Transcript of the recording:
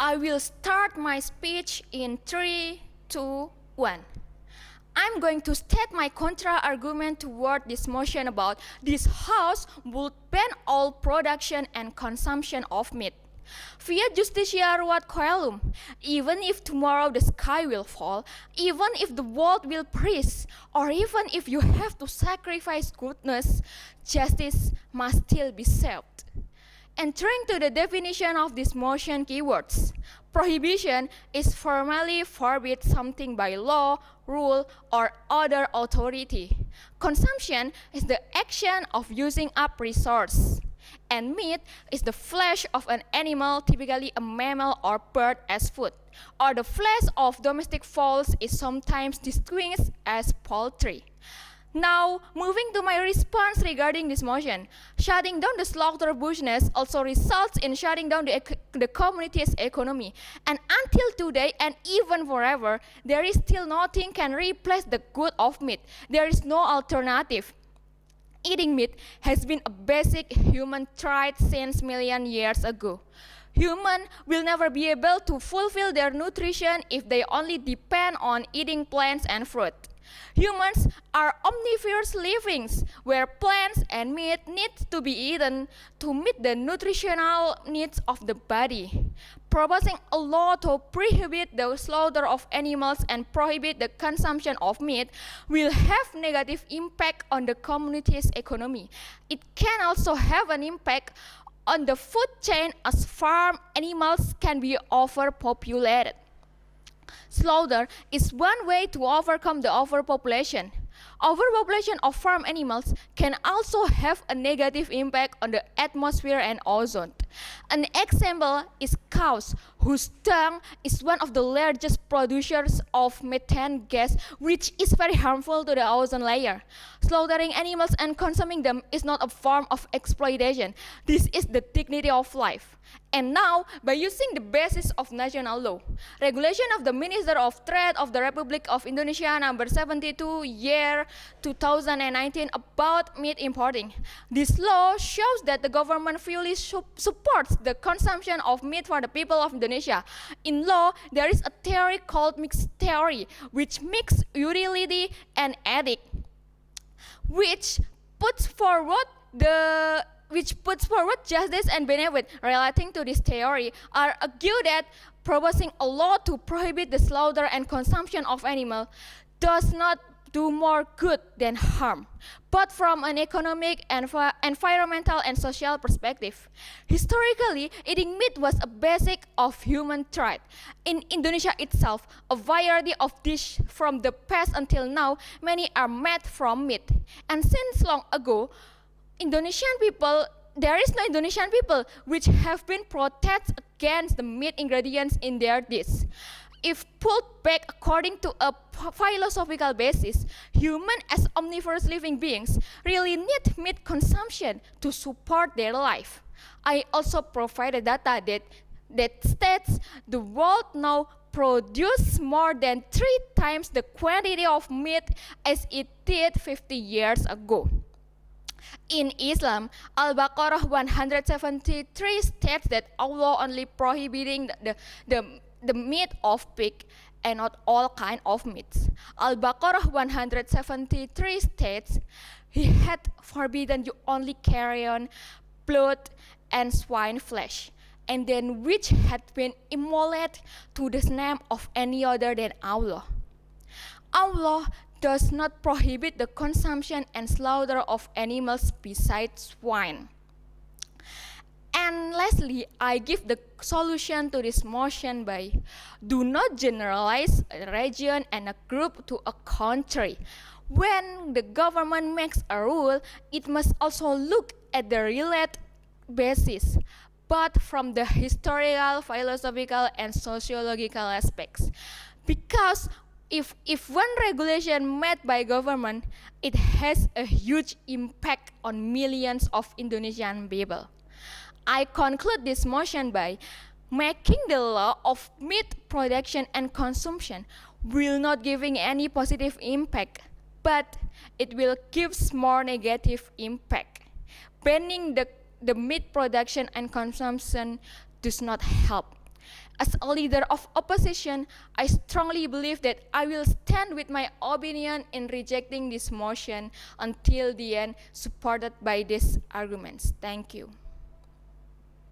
I will start my speech in 3, 2, 1. I'm going to state my contra-argument toward this motion about this House would ban all production and consumption of meat. Fiat justitia ruat coelum. Even if tomorrow the sky will fall, even if the world will freeze, or even if you have to sacrifice goodness, justice must still be served. Entering to the definition of this motion keywords, prohibition is formally forbid something by law, rule, or other authority. Consumption is the action of using up resource. And meat is the flesh of an animal, typically a mammal or bird, as food. Or the flesh of domestic fowls is sometimes distinguished as poultry. Now, moving to my response regarding this motion, shutting down the slaughter business also results in shutting down the community's economy. And until today, and even forever, there is still nothing can replace the good of meat. There is no alternative. Eating meat has been a basic human trait since million years ago. Humans will never be able to fulfill their nutrition if they only depend on eating plants and fruit. Humans are omnivorous livings where plants and meat need to be eaten to meet the nutritional needs of the body. Proposing a law to prohibit the slaughter of animals and prohibit the consumption of meat will have negative impact on the community's economy. It can also have an impact on the food chain as farm animals can be overpopulated. Slaughter is one way to overcome the overpopulation. Overpopulation of farm animals can also have a negative impact on the atmosphere and ozone. An example is cows, whose dung is one of the largest producers of methane gas, which is very harmful to the ozone layer. Slaughtering animals and consuming them is not a form of exploitation. This is the dignity of life. And now, by using the basis of national law, regulation of the Minister of Trade of the Republic of Indonesia number 72 year 2019 about meat importing. This law shows that the government fully supports the consumption of meat for the people of Indonesia. In law, there is a theory called mixed theory, which mixes utility and ethics, which puts forward justice and benefit. Relating to this theory, are argue that proposing a law to prohibit the slaughter and consumption of animals does not do more good than harm, but from an economic, environmental, and social perspective. Historically, eating meat was a basic of human trait. In Indonesia itself, a variety of dishes from the past until now, many are made from meat. And since long ago, there is no Indonesian people which have been protested against the meat ingredients in their dish. If pulled back according to a philosophical basis, humans as omnivorous living beings really need meat consumption to support their life. I also provided data that states the world now produces more than 3 times the quantity of meat as it did 50 years ago. In Islam, Al-Baqarah 173 states that Allah only prohibiting the meat of pig and not all kind of meats. Al-Baqarah 173 states, He had forbidden you only carry on blood and swine flesh, and then which had been immolated to the name of any other than Allah. Allah does not prohibit the consumption and slaughter of animals besides swine. And lastly, I give the solution to this motion by do not generalize a region and a group to a country. When the government makes a rule, it must also look at the related basis, but from the historical, philosophical, and sociological aspects. Because if one regulation made by government, it has a huge impact on millions of Indonesian people. I conclude this motion by making the law of meat production and consumption will not giving any positive impact, but it will give more negative impact. Banning the meat production and consumption does not help. As a leader of opposition, I strongly believe that I will stand with my opinion in rejecting this motion until the end, supported by these arguments. Thank you.